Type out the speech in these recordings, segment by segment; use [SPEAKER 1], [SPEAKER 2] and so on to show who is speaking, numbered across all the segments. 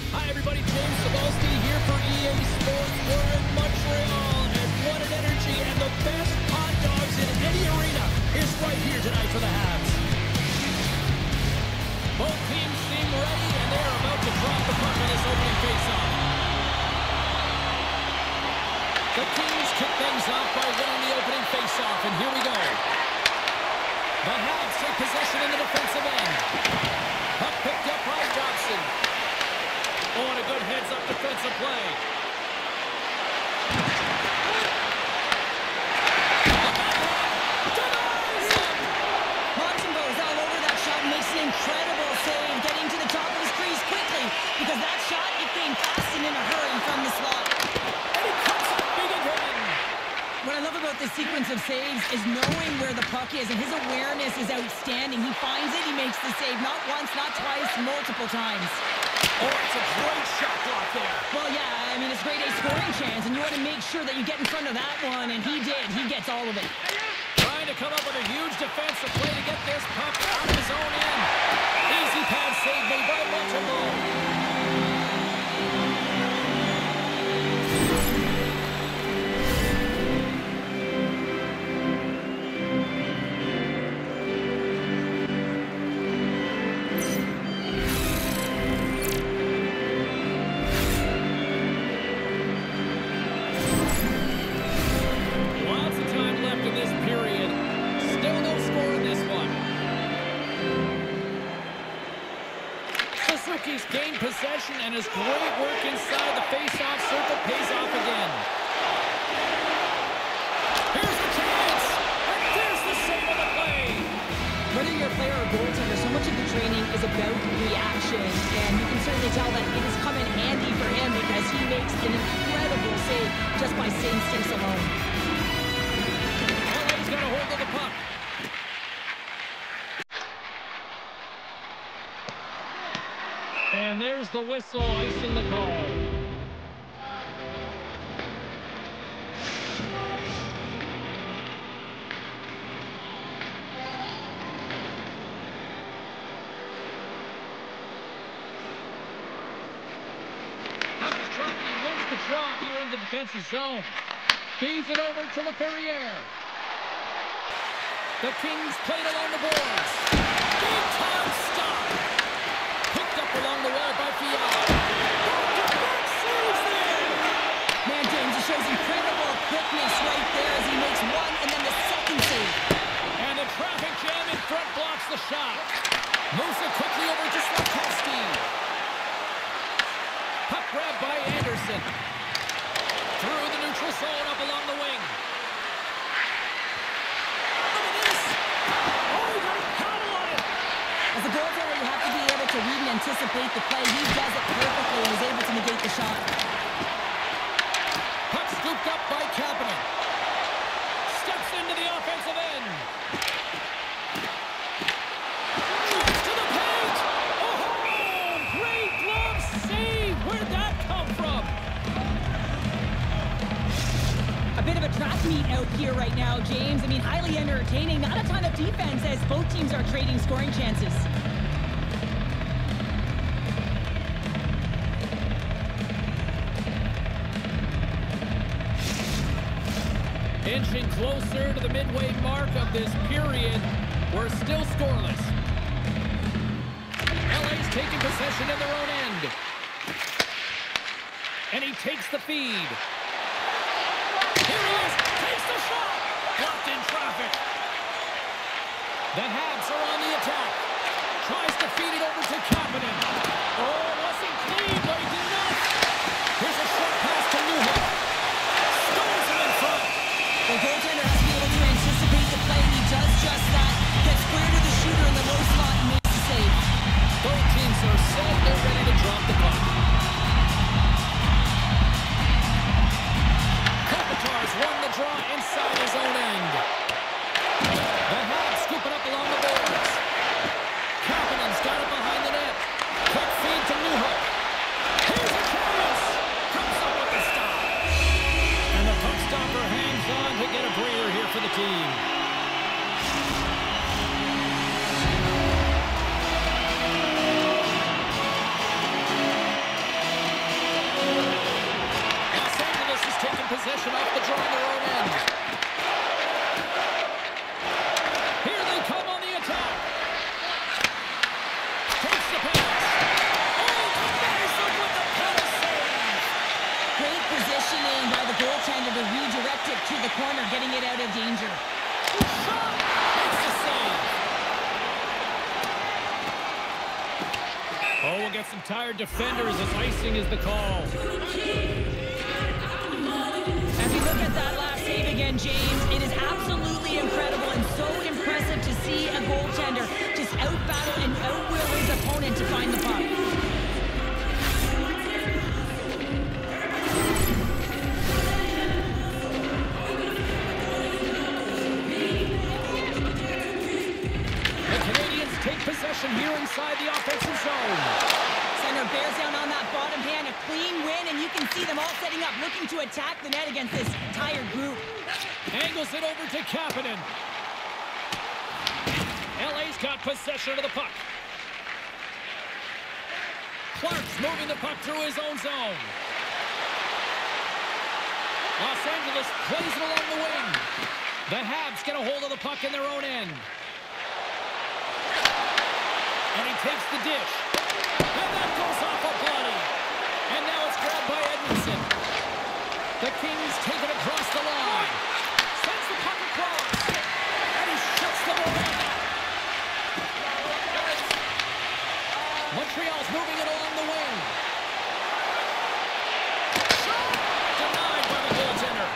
[SPEAKER 1] Hi, everybody. James Cebulski here for EA Sports. We're in Montreal, and what an energy, and the best hot dogs in any arena is right here tonight for the Habs. Both teams seem ready, and they're about to drop the puck in this opening faceoff. The Kings kick things off by winning the opening faceoff, and here we go. The Habs take possession in the defensive end. Puck picked up by Dobson. Oh, and a good heads-up defensive play.
[SPEAKER 2] Montembeault's all over that shot and makes an incredible save, getting to the top of his crease quickly, because that shot, it came fast and in a hurry from the slot.
[SPEAKER 1] And he cuts it big again.
[SPEAKER 2] What I love about this sequence of saves is knowing where the puck is, and his awareness is outstanding. He finds it, he makes the save, not once, not twice, multiple times.
[SPEAKER 1] Oh, it's a great shot block there.
[SPEAKER 2] Well, yeah, I mean, it's grade A scoring chance, and you want to make sure that you get in front of that one, and he did. He gets all of it.
[SPEAKER 1] Trying to come up with a huge defensive play to get this puck out of his own end. Easy pass save made by Montembeault. Suzuki's gained possession, and his great work inside the face-off circle pays off again. Here's the chance, and there's the save of the play.
[SPEAKER 2] Whether you're a player or goaltender, so much of the training is about reaction, and you can certainly tell that it has come in handy for him because he makes an incredible save just by instincts alone.
[SPEAKER 1] LA's got a hold of the puck. And there's the whistle, icing the call. He wins the draw here in the defensive zone. Feeds it over to LaFerriere. The Kings played along the boards. Big time stop. Picked up along the wall by Fiala. Back-to-back saves there.
[SPEAKER 2] Man, James, it shows incredible quickness right there as he makes one and then the second save.
[SPEAKER 1] And a traffic jam in front blocks the shot. Moves it quickly over to Slafkovsky. Puck grab by Anderson. Through the neutral zone up along the wing. Look at this. Oh, he got a paddle on it.
[SPEAKER 2] As a goaltender, you have to be able to read and anticipate the play. He does it perfectly and is able to negate the shot.
[SPEAKER 1] Puck scooped up by Kapanen. Steps into the offensive end. Drives to the paint. Oh, great glove save. Where'd that come from?
[SPEAKER 2] A bit of a track meet out here right now, James. I mean, highly entertaining. Not a ton of defense as both teams are trading scoring chances.
[SPEAKER 1] Inching closer to the midway mark of this period. We're still scoreless. LA's taking possession in their own end. And he takes the feed. Here he is. Takes the shot. Blocked in traffic. The Habs are on the attack. Tries to feed it over to Kapanen. Oh, wasn't clean, but he did not. Here's a short pass to Newhook. Stones him in front.
[SPEAKER 2] The goaltender has to be able to anticipate the play, and he does just that. Gets square to the shooter in the low slot and makes the save.
[SPEAKER 1] Both teams are set. They're ready to drop the puck. Kopitar's won the draw inside his own end. The Habs scoop it up along the boards. Kapanen's got it behind the net. Quick feed to Newhook. Here's a chance. Comes up with the stop. And the puck stopper hangs on to get a breather here for the team. tired defenders as icing is the call.
[SPEAKER 2] As we look at that last save again, James, it is absolutely incredible and so impressive to see a goaltender just out-battle and out-will his opponent to find the puck.
[SPEAKER 1] Take possession here inside the offensive zone.
[SPEAKER 2] Center bears down on that bottom hand, a clean win, and you can see them all setting up, looking to attack the net against this tired group.
[SPEAKER 1] Angles it over to Kapanen. LA's got possession of the puck. Clark's moving the puck through his own zone. Los Angeles plays it along the wing. The Habs get a hold of the puck in their own end. And he takes the dish. And that goes off a body. And now it's grabbed by Edmondson. The Kings take it across the line. Sends the puck across. And he shuts them over the net. Montreal's moving it along the wing. Shot! Denied by the goaltender.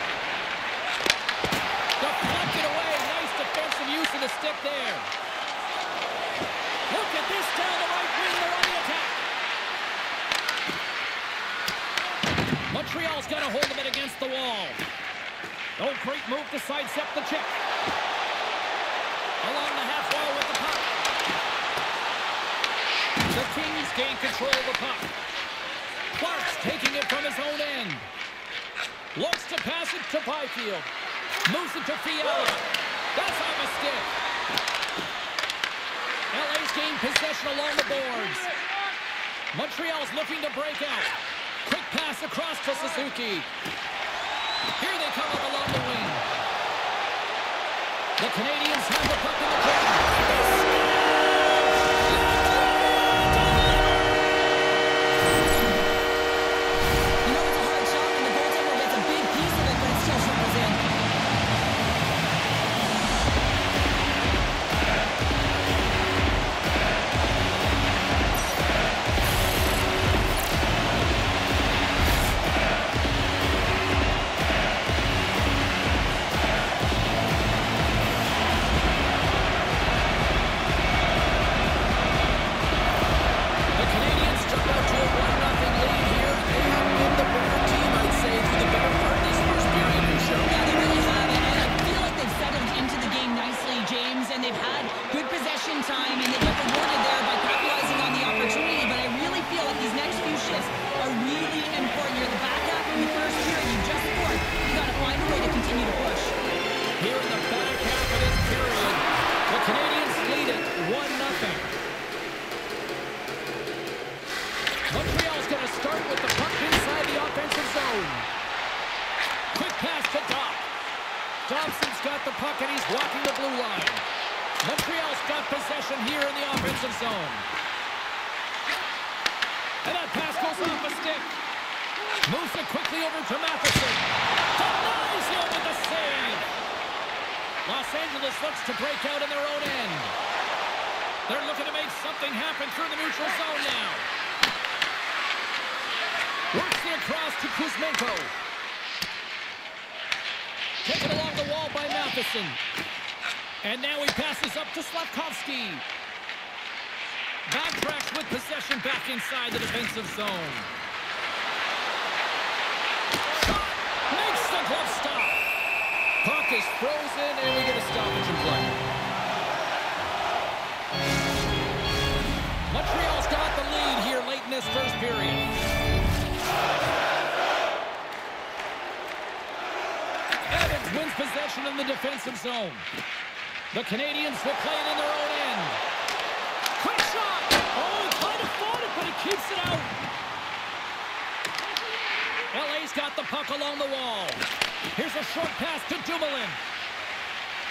[SPEAKER 1] Deflected away. Nice defensive use of the stick there. Look at this down the right wing. They're on the attack. Montreal's got a hold of it against the wall. Oh, great move to sidestep the check. Along the half wall with the puck. The Kings gain control of the puck. Clark's taking it from his own end. Looks to pass it to Byfield. Moves it to Fiala. That's off a stick. LA's gained possession along the boards. Montreal's looking to break out. Quick pass across to Suzuki. Here they come up along the wing. The Canadians have the puck in the corner.
[SPEAKER 2] You know, it's a hard shot and the goaltender gets a big piece of it, but it still shuttles in.
[SPEAKER 1] Montreal's going to start with the puck inside the offensive zone. Quick pass to Doc. Thompson's got the puck and he's walking the blue line. Montreal's got possession here in the offensive zone. And that pass goes off a stick. Moves it quickly over to Matheson. Denies him with the save. Los Angeles looks to break out in their own end. They're looking to make something happen through the neutral zone now. Works it across to Kuzmenko. Taken along the wall by Matheson. And now he passes up to Slavkovsky. Backtracks with possession back inside the defensive zone. Shot! Makes the glove stop. Puck is frozen and we get a stoppage in play. Montreal's got the lead here late in this first period. Evans wins possession in the defensive zone. The Canadians will play it in their own end. Quick shot! Oh, trying to fought it, but he keeps it out. LA's got the puck along the wall. Here's a short pass to Dumoulin.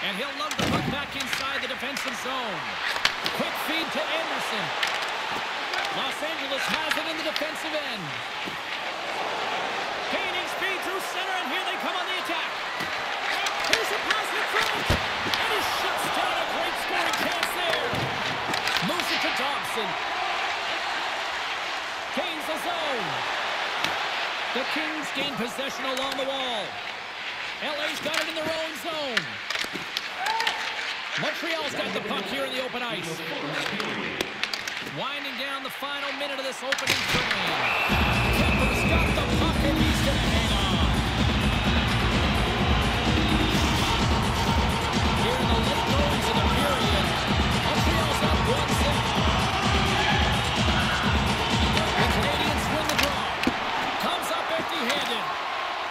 [SPEAKER 1] And he'll lug the puck back inside the defensive zone. Quick feed to Anderson. Los Angeles has it in the defensive end. Gaining speed through center, and here they come on the attack. Here's a pass in front. And he shuts down a great scoring chance there. Moves it to Thompson. the zone. The Kings gain possession along the wall. LA's got it in their own zone. Montreal's got the puck here in the open ice. Winding down the final minute of this opening frame. Kemper's got the puck and he's going to hang on. Here in the late goings of the period, Montreal's up 1-0. The Canadiens win the draw. Comes up empty-handed.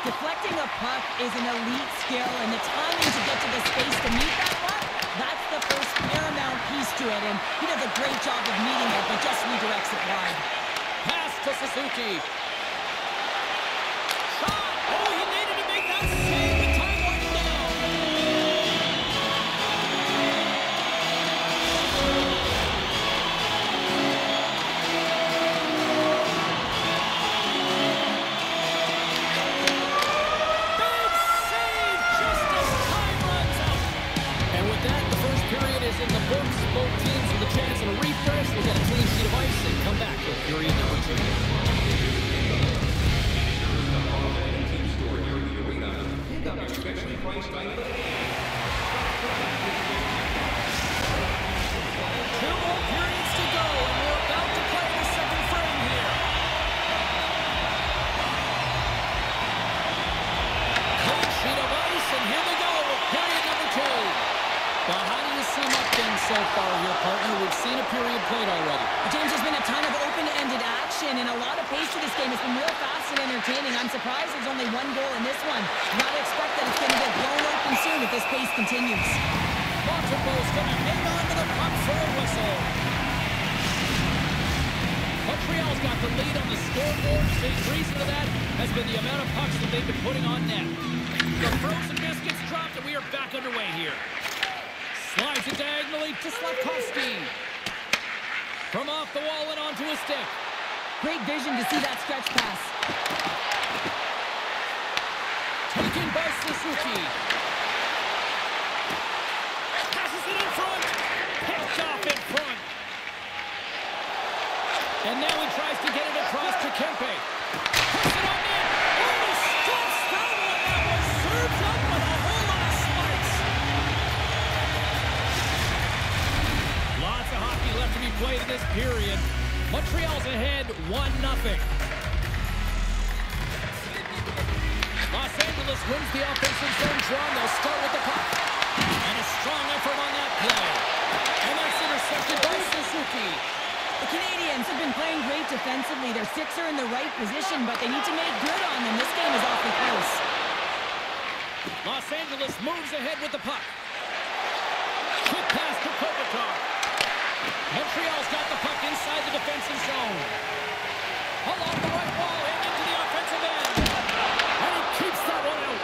[SPEAKER 2] Deflecting a puck is an elite skill, and the timing to get to the space to meet that puck, that's the first paramount piece to it, and he does a great job of meeting it, but just redirects it wide.
[SPEAKER 1] Pass to Suzuki. Shot! Oh, he needed to make that save, but time winding down. Big save just as time runs out. And with that, the first period is in the books. Both teams with a chance at a refresh. We'll get a clean sheet of ice and come back with period number 2. Two more periods to go, and we're about to play the second frame here. Clean sheet of ice, and here we go with period number 2. Well, how do you sum up things so far here, partner? We've seen a period played already.
[SPEAKER 2] James, there's been a ton of open-ended action and a lot of pace to this game. It's been real fast and entertaining. I'm surprised there's only one goal in this one. You gotta expect that it's going to get blown open soon if this pace continues.
[SPEAKER 1] Montembeault's going to hang on to the puck for a whistle. Montreal's got the lead on the scoreboard. Big reason for that has been the amount of pucks that they've been putting on net. The frozen biscuits dropped, and we are back underway here. Slides it diagonally to Slafkovsky. From off the wall and onto a stick.
[SPEAKER 2] Great vision to see that stretch pass.
[SPEAKER 1] Taken by Suzuki. Passes it in front. Picked off in front. And now he tries to get it across to Kempe. Puts it on in. Oh, he stops that one. That was served up with a whole lot of spikes. Lots of hockey left to be played in this period. Montreal's ahead 1-0. Los Angeles wins the offensive zone draw. They'll start with the puck. And a strong effort on that play. And that's intercepted by Suzuki.
[SPEAKER 2] The Canadiens have been playing great defensively. Their sticks are in the right position, but they need to make good on them. This game is awfully close.
[SPEAKER 1] Los Angeles moves ahead with the puck. Quick pass to Kopitar. Montreal's got the puck inside the defensive zone. Along the right wall and into the offensive end. And he keeps that one out.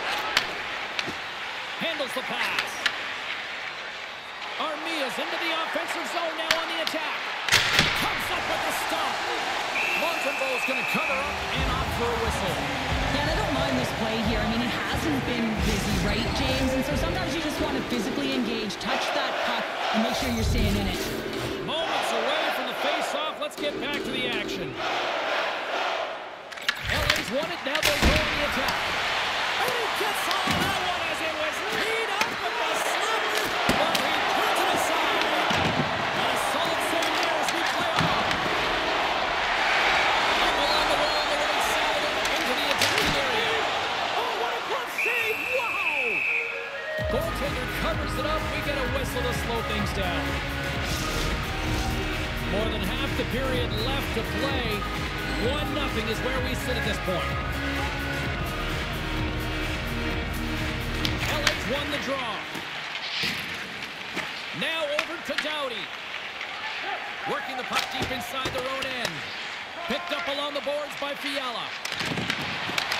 [SPEAKER 1] Handles the pass. Armia's into the offensive zone now on the attack. Comes up with the stop. Montembeault's going to cover up and off for a whistle.
[SPEAKER 2] Yeah, and I don't mind this play here. I mean, he hasn't been busy, right, James? And so sometimes you just want to physically engage, touch that puck, and make sure you're staying in it.
[SPEAKER 1] Moments away from the face-off. Let's get back to the action. LA's won it. Now they'll go on the attack. And he gets on that one as it was teed up with the slipper. But he puts it aside. And a solid 7 years we play on. Up along the wall on the right side and into the attacking area. Oh, what a glove save. Wow. Goaltender covers it up. We get a whistle to slow things down. More than half the period left to play. 1-0 is where we sit at this point. LA's won the draw. Now over to Doughty. Working the puck deep inside their own end. Picked up along the boards by Fiala.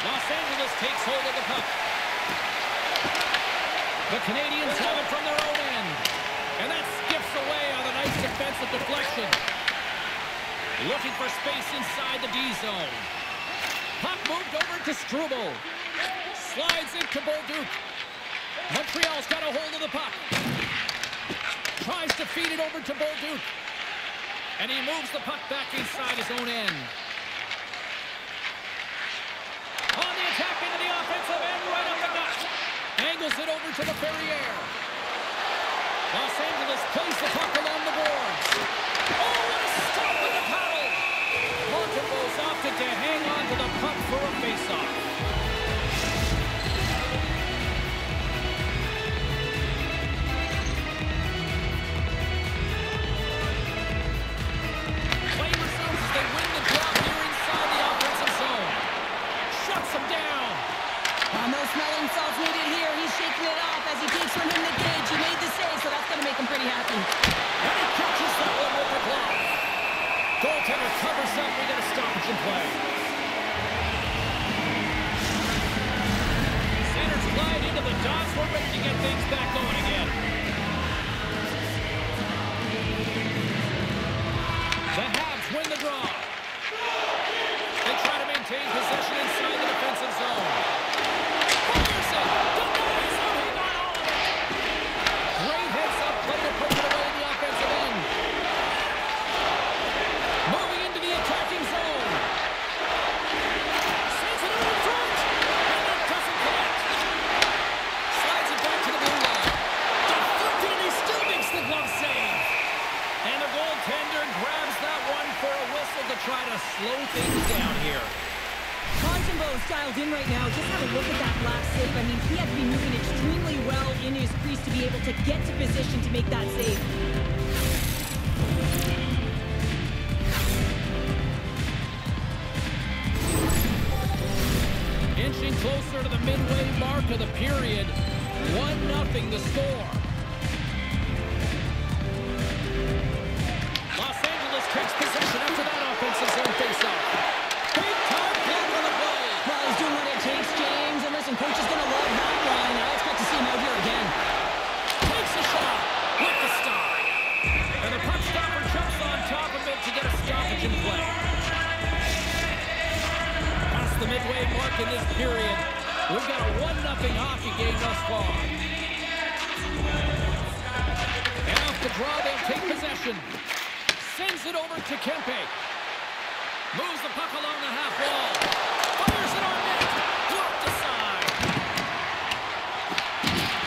[SPEAKER 1] Los Angeles takes hold of the puck. The Canadiens have it from their own end. And that skips away on a nice defensive deflection. Looking for space inside the D zone. Puck moved over to Struble. Slides into Bolduc. Montreal's got a hold of the puck. Tries to feed it over to Bolduc. And he moves the puck back inside his own end. puck for a faceoff. Play resumes as they win the draw here inside the offensive zone. Shuts them down.
[SPEAKER 2] No smelling salts needed here. He's shaking it off as he takes from him the gauge. He made the save, so that's going to make him pretty happy.
[SPEAKER 1] And he catches that one with the glove. Goaltender covers up. We get a stoppage in play. Centers glide into the dots. We're ready to get things back going again. The Habs win the draw. They try to maintain possession inside the defensive zone. Pearson denies him. He got all of it. Great heads-up play to push it away in the offensive end. Moving into the attacking zone. Sends it over in front. And that doesn't connect. Slides it back to the blue line. Deflected, and he still makes the glove save. And the goaltender grabs that one for a whistle to try to slow things down here.
[SPEAKER 2] Montembeault's dialed in right now. Just have a look at that last save. I mean, he had to be moving extremely well in his crease to be able to get to position to make that save.
[SPEAKER 1] Inching closer to the midway mark of the period. 1-0 the score. Los Angeles takes possession after that offensive zone faceoff. Big time block on the play.
[SPEAKER 2] Well, he's doing what it takes, James. And listen, coach is going to love that one. I expect to see him out here again.
[SPEAKER 1] Takes a shot with the stop. And the puck stopper jumps on top of it to get a stoppage in play. Past the midway mark in this period, we've got a 1-0 hockey game thus far. And off the draw, they'll take possession. Sends it over to Kempe. Moves the puck along the half wall. Fires it on net. Blocked aside.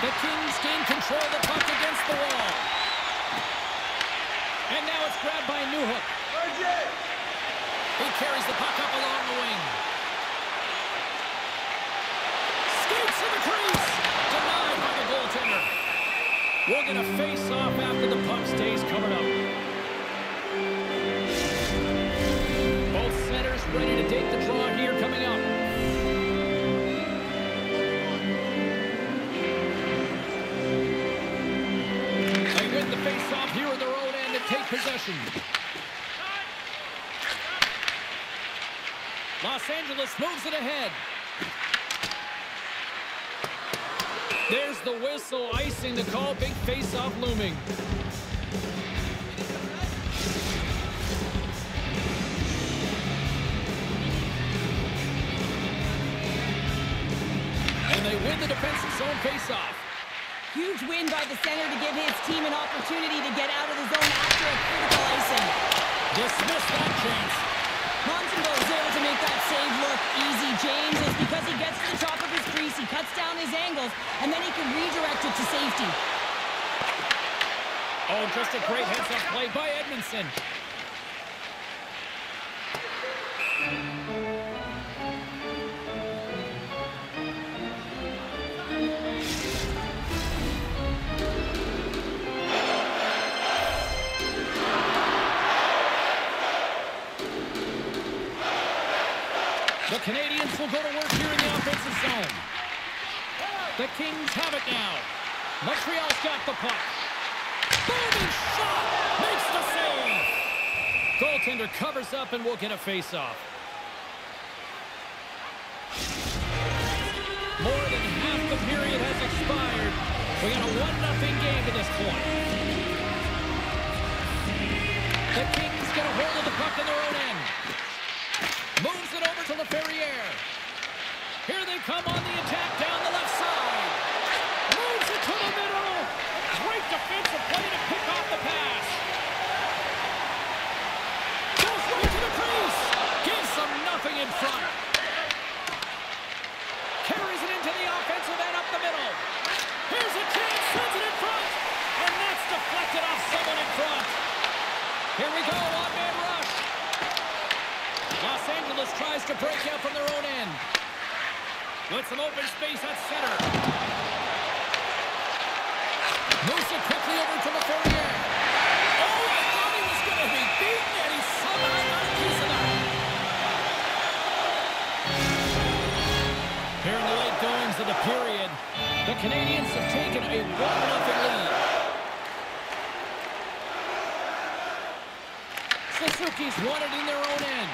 [SPEAKER 1] The Kings gain control of the puck against the wall. And now it's grabbed by Newhook. He carries the puck up along the wing. Skates in the crease. Denied by the goaltender. We'll get a face-off after the puck stays covered up. Both centers ready to take the draw here coming up. They win the face-off here in their own end and take possession. Los Angeles moves it ahead. There's the whistle, icing the call. Big face-off looming. And they win the defensive zone face-off.
[SPEAKER 2] Huge win by the center to give his team an opportunity to get out of the zone after a critical icing.
[SPEAKER 1] Dismiss that chance.
[SPEAKER 2] Montembeault is able to make that save look easy, James. It's because he gets to the top of his crease, he cuts down his angles, and then he can redirect it to safety.
[SPEAKER 1] Oh, just a great heads-up play by Edmondson. The Canadians will go to work here in the offensive zone. The Kings have it now. Montreal's got the puck. Booming shot! Makes the save! Goaltender covers up and we'll get a face-off. More than half the period has expired. We got a 1-0 game to this point. The Kings get a hold of the puck in their own end. Moves it over to LaFerriere. Here they come on the attack down the left side. Moves it to the middle. Great defensive play to pick off the pass. Goes right to the crease. Gives them nothing in front. Carries it into the offensive end up the middle. Here's a chance. Sends it in front. And that's deflected off someone in front. Here we go. One-man rush. Los Angeles tries to break out from their own end. With some open space at center. Moves it quickly over to Lafournier. Oh, I thought he was going to be beaten, and he somehow got a piece of that. Here in the late goings of the period, the Canadians have taken a 1-0 lead. Suzuki's won it in their own end.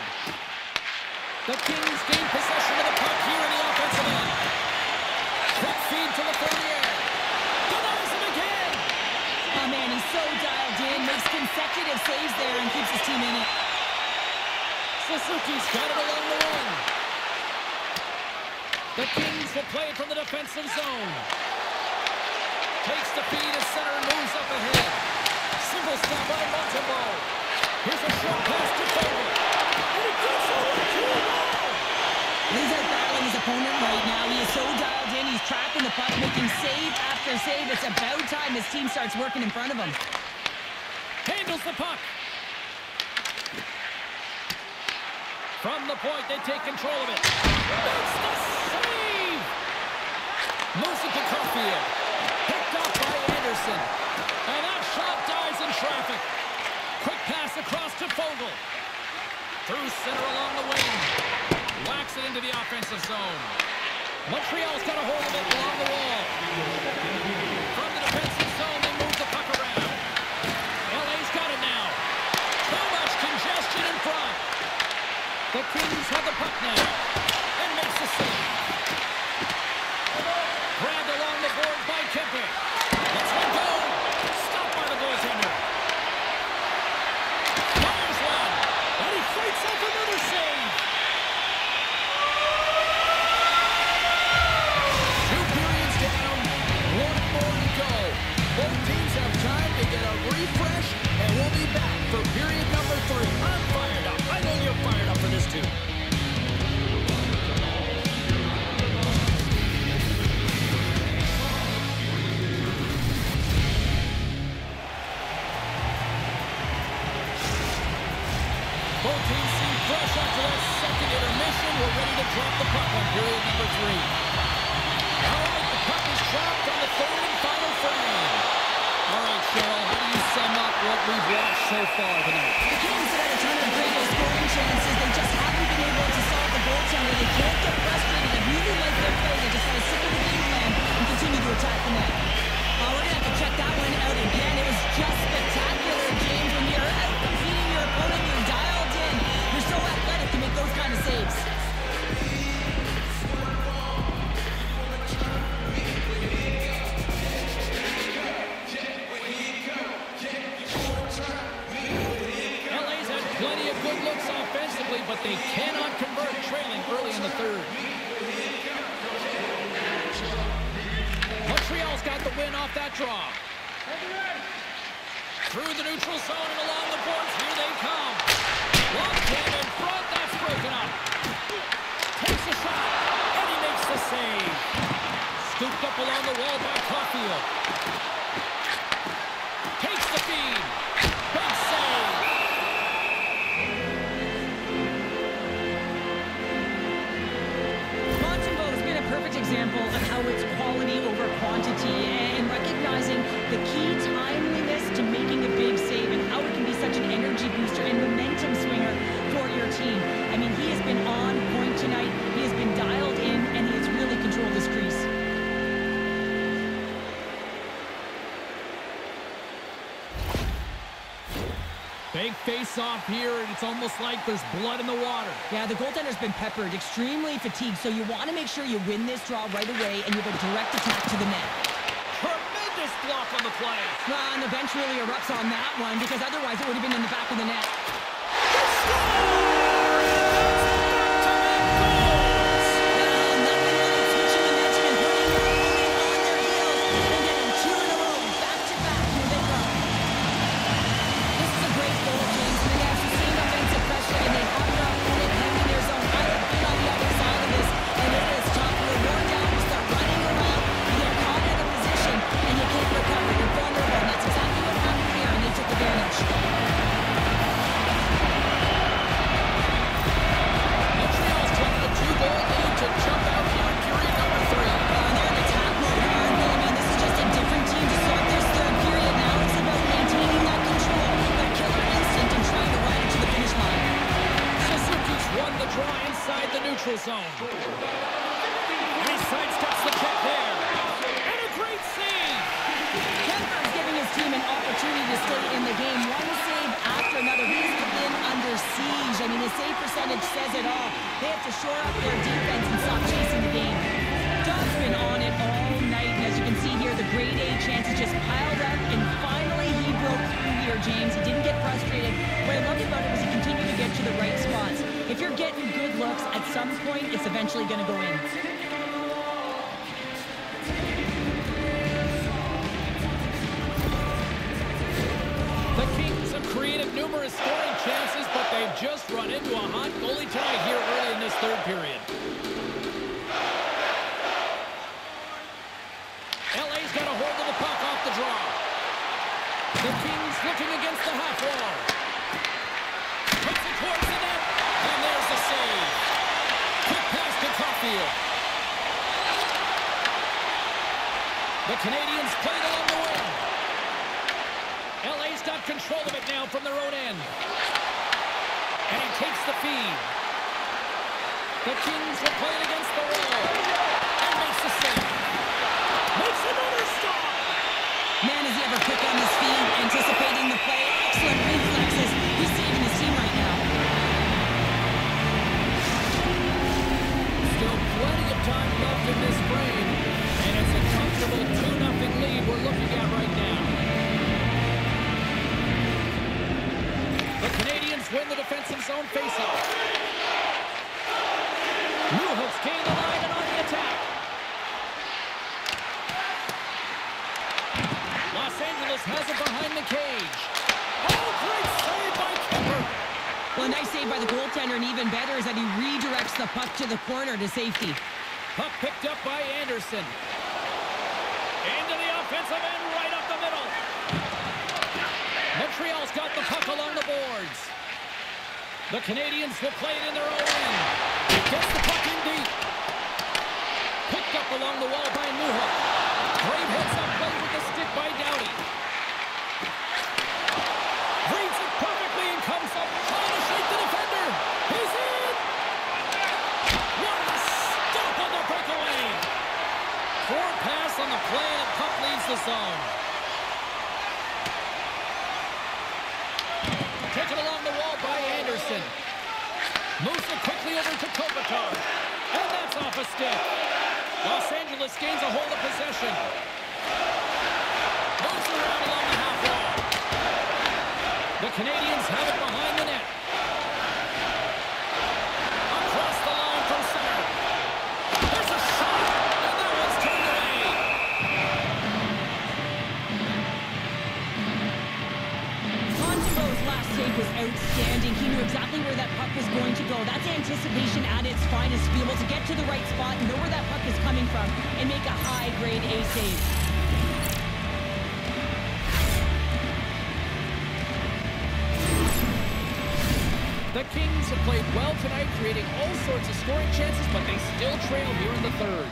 [SPEAKER 1] The Kings gain possession of the puck here in the offensive end. Quick feed to Lafournier. Denies him again.
[SPEAKER 2] Oh, man, he's so dialed in. Makes consecutive saves there and keeps his team in it.
[SPEAKER 1] Suzuki's got it along the wing. The Kings will play it from the defensive zone. Takes the feed to center and moves up ahead. Single stop by Montembeault. Here's a short pass to Fogle. And he gets over to the wall.
[SPEAKER 2] He's out battling his opponent right now. He is so dialed in. He's tracking the puck, making save after save. It's about time his team starts working in front of him.
[SPEAKER 1] Handles the puck. From the point, they take control of it. Makes the save! Moves it to Caulfield. Picked up by Anderson. And that shot dies in traffic. Quick pass across to Fogle. Through center along the wing. Whacks it into the offensive zone. Montreal's got a hold of it along the wall. From the defensive zone, they move the puck around. LA's got it now. Too much congestion in front. The Kings have the puck now. And makes the save. Grabbed along the boards by Kemper. Let's go. Stopped by the goaltender. Fires one. And he fights off another save. 2 periods down. 1 more to go. Both teams have time to get a refresh. And we'll be back for period number 3. I'm fired up. I know you're fired up for this too. Both teams seem fresh after that second intermission. We're ready to drop the puck on period number 3. All right, the puck is dropped on the 3rd and final frame. All right, Cheryl, how do you sum up what we've watched so far tonight?
[SPEAKER 2] The Kings have had a ton of great scoring chances. They just haven't been able to solve the goaltender. They can't get frustrated. I really like their play. They just got to stick with the game plan and continue to attack the net. We're going to have to check that one out again. It was just spectacular, James. When you're out competing your opponent, you're dialed in. You're so athletic to make those kind of saves.
[SPEAKER 1] LA's had plenty of good looks offensively, but they cannot convert, trailing early in the 3rd. Montreal's got the win off that draw. Through the neutral zone and along the boards, here they come. Long can in front, that's broken up. Takes a shot, and he makes the save. Scooped up along the wall by Caulfield. Takes the feed. Big save.
[SPEAKER 2] Montembeault has been a perfect example of how it's quality over quantity and recognizing the key timeliness to making a big save and how it can be such an energy booster and momentum swinger for your team. I mean, he has been on point tonight. He has been dialed in, and he has really controlled his crease.
[SPEAKER 1] Big face-off here, and it's almost like there's blood in the water.
[SPEAKER 2] Yeah, the goaltender's been peppered, extremely fatigued, so you want to make sure you win this draw right away, and you have a direct attack to the net.
[SPEAKER 1] Tremendous block on the play.
[SPEAKER 2] And the bench really erupts on that one, because otherwise it would have been in the back of the net.
[SPEAKER 1] neutral zone. And he sidesteps the check there. And a great save.
[SPEAKER 2] Kemper's giving his team an opportunity to stay in the game. One save after another. He's been under siege. I mean, his save percentage says it all. They have to shore up their defense and stop chasing the game. Doug's been on it all night, and as you can see here, the grade A chances just piled up, and finally he broke through here, James. He didn't get frustrated. What I loved about it was he continued to get to the right spots. If you're getting good looks, at some point, it's eventually going to go in.
[SPEAKER 1] The Kings have created numerous scoring chances, but they've just run into a hot goalie tie here early in this third period. LA's got a hold of the puck off the draw. The Kings looking against the half wall. Puts it towards the net, and there's the save. Quick pass to Caulfield. The Canadians played along the wing. LA's got control of it now from their own end. And he takes the feed. The Kings will play it against the wall. And makes the save. Makes another stop.
[SPEAKER 2] Man, is he ever quick on his feet, anticipating the play. Excellent reflexes. He's saving his team right now.
[SPEAKER 1] Still plenty of time left in this frame. And it's a comfortable 2-0 lead we're looking at right now. The Canadians win the defensive zone faceoff. Newhook's gained the line and on the attack. Los Angeles has it behind the cage. Oh, great save by Kemper.
[SPEAKER 2] Well, a nice save by the goaltender, and even better is that he redirects the puck to the corner to safety.
[SPEAKER 1] Puck picked up by Anderson. Into the offensive end, right up the middle. Montreal's got the puck along the boards. The Canadians will play it in their own end. Gets the puck in deep. Picked up along the wall by Newhook. Great heads-up play with the stick by Doughty. Reads it perfectly and comes up trying to shake the defender. He's in! What a stop on the breakaway! Poor pass on the play and the puck leaves the zone. Taken along the wall by Anderson. Moves it quickly over to Kopitar. And that's off a stick. Los Angeles gains a hold of possession. Moves around along the half wall. The Canadians have it behind the net. Across the line from center. There's a shot, and that one's turned away.
[SPEAKER 2] Montembeau's last save was outstanding. He knew exactly where that puck was going to go. That's anticipation at its finest, to be able to get to the right spot, know where that puck is coming from, and make a high-grade A save.
[SPEAKER 1] The Kings have played well tonight, creating all sorts of scoring chances, but they still trail here in the third.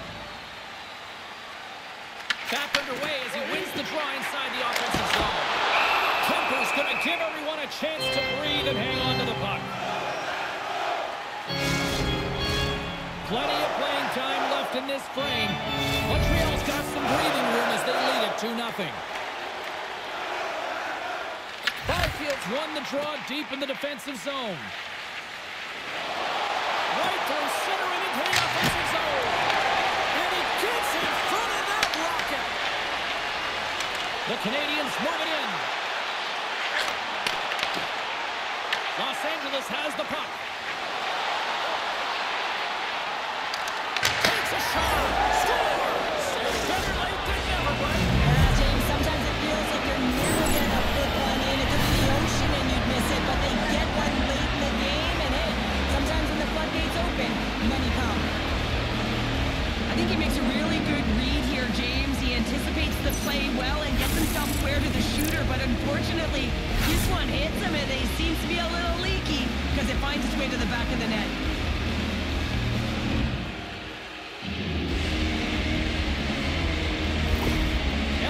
[SPEAKER 1] Back underway as he wins the draw inside the offensive zone. Kemper's going to give everyone a chance to breathe and hang on to the puck. Plenty of playing time left in this frame. Montreal's got some breathing room as they lead it 2-0. Byfield's won the draw deep in the defensive zone. Right through center and into the offensive zone. And he gets in front of that rocket. The Canadians move it in. Los Angeles has the puck. Takes a shot. Scores! Better late than never, Brett.
[SPEAKER 2] James, sometimes it feels like you're never going to put one in. It could be the ocean and you'd miss it, but they get one late in the game, and hey, sometimes when the floodgates open, money comes. I think he makes a really good read here, James. He anticipates the play well and gets himself square to the shooter, but unfortunately, this one hits him and he seems to be a little leaky because it finds its way to the back of the net.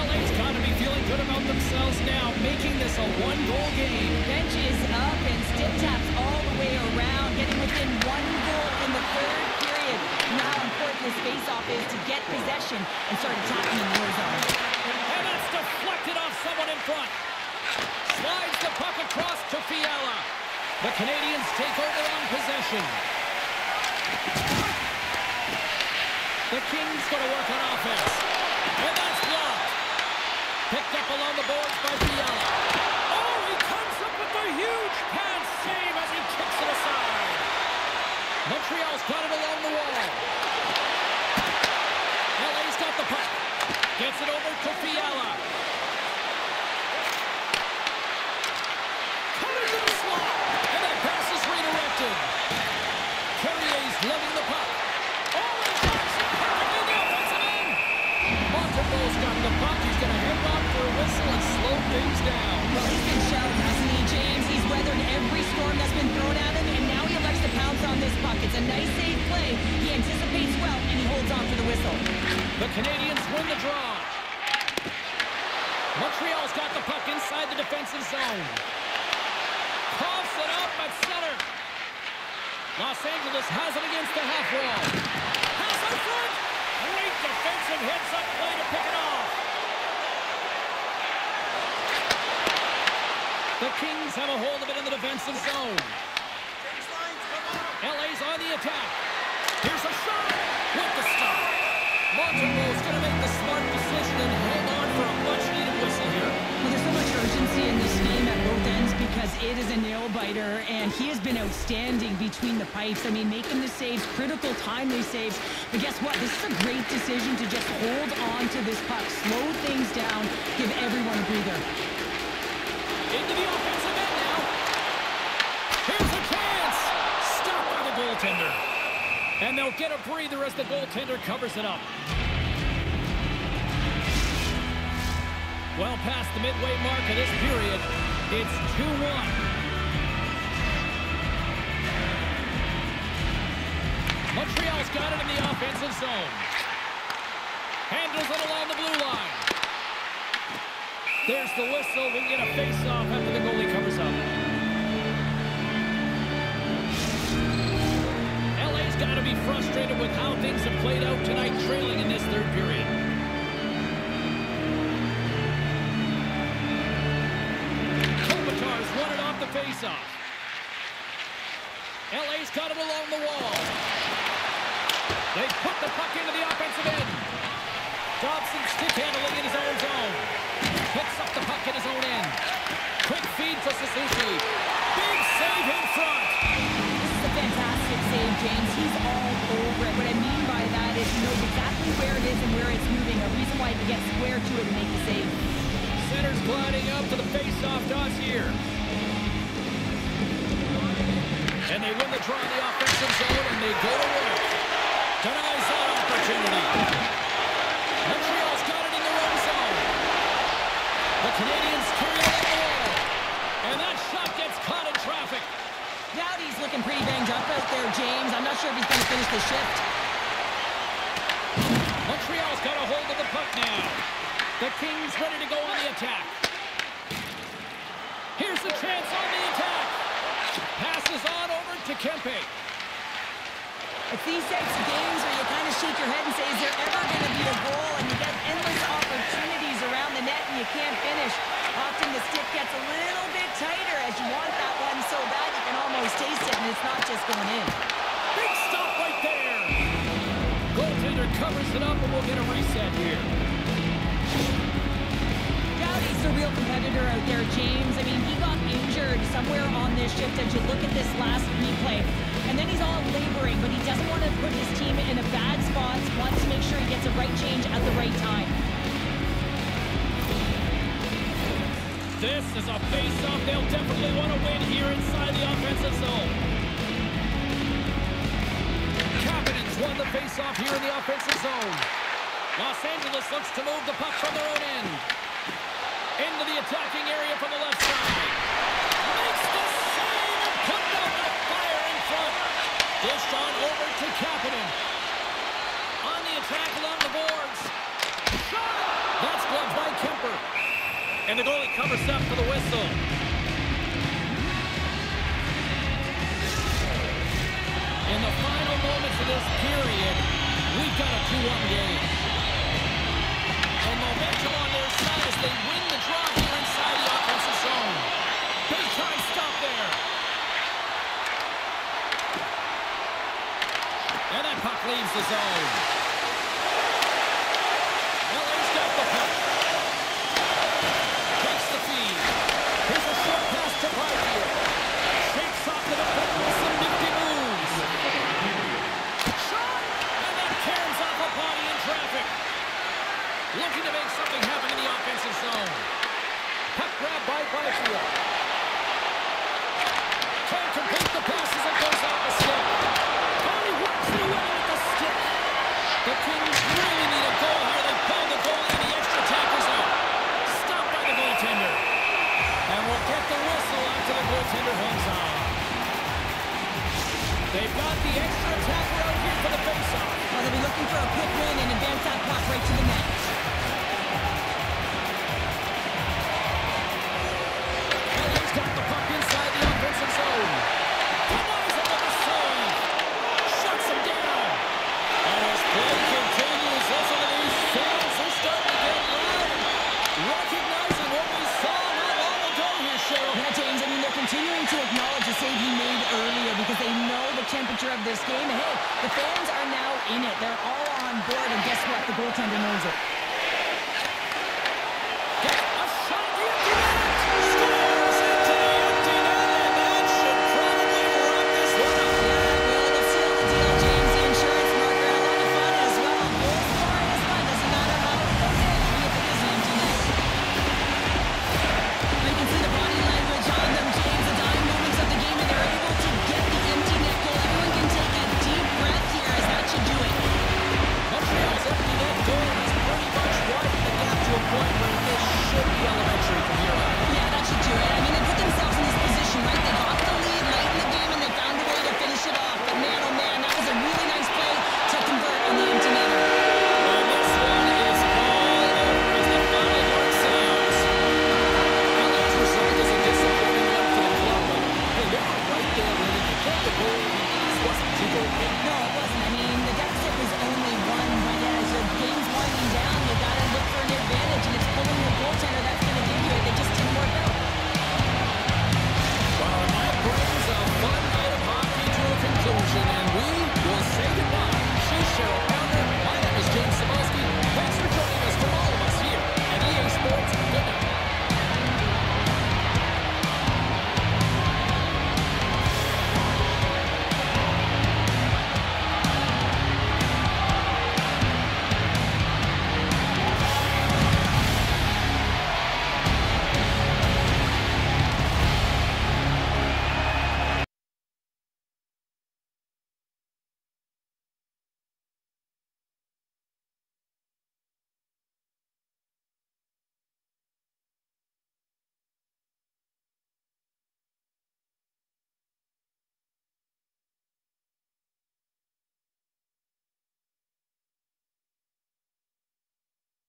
[SPEAKER 1] LA's got to be feeling good about themselves now, making this a one-goal game.
[SPEAKER 2] Bench is up and stick taps all the way around, getting within one goal in the third. this face-off is to get possession and start attacking in your zone.
[SPEAKER 1] And that's deflected off someone in front. Slides the puck across to Fiala. The Canadians take over on possession. The Kings going to work on offense. And that's blocked. Picked up along the boards by Fiala. Oh, he comes up with a huge pad save as he kicks it aside. Montreal's got it along the wall. LA's got the puck. Gets it over to Fiala. Cutting to the slot. And that pass is redirected. Carrier's lugging the puck. Oh, and drops it perfectly in the offensive end. Montembeau's got the puck. He's going to hang on for a whistle and slow things down.
[SPEAKER 2] Well, he's been shelled, hasn't he, James? He's weathered every storm that's been thrown at him, and now he elects to pounce on this puck. It's a nice, safe play. He anticipates well, and he holds on for the whistle.
[SPEAKER 1] The Canadians win the draw. Montreal's got the puck inside the defensive zone. Coughs it up at center. Los Angeles has it against the half wall. Pass in front. Great defensive hits up play to pick it off. The Kings have a hold of it in the defensive zone. LA's on the attack. Here's a shot with the stop. Montembeau's going to make the smart decision and hang on for a much-needed whistle here.
[SPEAKER 2] Well, there's so much urgency in this game at both ends because it is a nail-biter, and he has been outstanding between the pipes. I mean, making the saves, critical, timely saves. But guess what? This is a great decision to just hold on to this puck, slow things down, give everyone a breather.
[SPEAKER 1] Into the offensive end now. Here's a chance. Stopped by the goaltender. And they'll get a breather as the goaltender covers it up. Well past the midway mark of this period, it's 2-1. Montreal's got it in the offensive zone. Handles it along the blue line. There's the whistle. We'll get a face-off after the goalie covers up. LA's got to be frustrated with how things have played out tonight, trailing in this third period. Kopitar's won it off the face-off. LA's got it along the wall. They put the puck into the offensive end. Dobson stick handling in his own zone. Picks up the puck in his own end. Quick feed to Suzuki. Big save in front.
[SPEAKER 2] This is a fantastic save, James. He's all over it. What I mean by that is he knows exactly where it is and where it's moving. A reason why he can get square to it and make the save.
[SPEAKER 1] Center's gliding up to the face-off dots here. And they win the draw in the offensive zone, and they go to work. Denies that opportunity. Montreal's got it in their own zone. The Canadians carry it on the wall. And that shot gets caught in traffic.
[SPEAKER 2] Doughty's looking pretty banged up out there, James. I'm not sure if he's going to finish the shift.
[SPEAKER 1] Montreal's got a hold of the puck now. The Kings ready to go on the attack. Here's the chance on the attack. Passes on over to Kempe.
[SPEAKER 2] It's these types of games where you kind of shake your head and say, is there ever going to be a goal? And you get endless opportunities around the net and you can't finish. Often the stick gets a little bit tighter as you want that one so bad you can almost taste it, and it's not just going in.
[SPEAKER 1] Big stop right there. Goaltender covers it up, and we'll get a reset here.
[SPEAKER 2] Doughty's the real competitor out there, James. I mean, he got injured somewhere on this shift as you look at this last replay. And then he's all laboring, but he doesn't want to put his team in a bad spot. He wants to make sure he gets a right change at the right time.
[SPEAKER 1] This is a face-off they'll definitely want to win here inside the offensive zone. Kapanen's won the face-off here in the offensive zone. Los Angeles looks to move the puck from their own end. Into the attacking area from the left side. Makes the save and put out the fire in front. Dished on over to Kapanen. On the attack along the boards. Shot! That's gloved by Kemper. And the goalie covers up for the whistle. In the final moments of this period, we They've got a 2-1 game. And momentum on their side as they win the draw here inside the offensive zone. Big time stop there. And that puck leaves the zone. LA's got the puck. Takes the feed. Here's a short pass to Byfield. Shakes off the defender with some nifty moves. Shot! And that caroms off a body in traffic. Looking to make something happen in the offensive zone. Puck grab by Byfield. Can't complete the pass as it goes off the stick. Oh, he works it away with the stick. The Kings really need a goal here. They pulled the goalie and the extra tackles out. Stopped by the goaltender. And we'll get the whistle after the goaltender hangs on. They've got the extra attacker out here for the faceoff.
[SPEAKER 2] Well, they'll be looking for a quick win and advance that puck right to the net.
[SPEAKER 1] LA's got the puck inside the offensive zone. Denies him with a save. Shuts him down. And as play continues, listen to these fans. They're starting to get loud. Recognizing what we saw not long ago here, Cheryl.
[SPEAKER 2] Yeah, James, I mean, they're continuing to acknowledge the save he made earlier because they know the temperature of this game. And hey, the fans are now in it. They're all on board, and guess what? The goaltender knows it.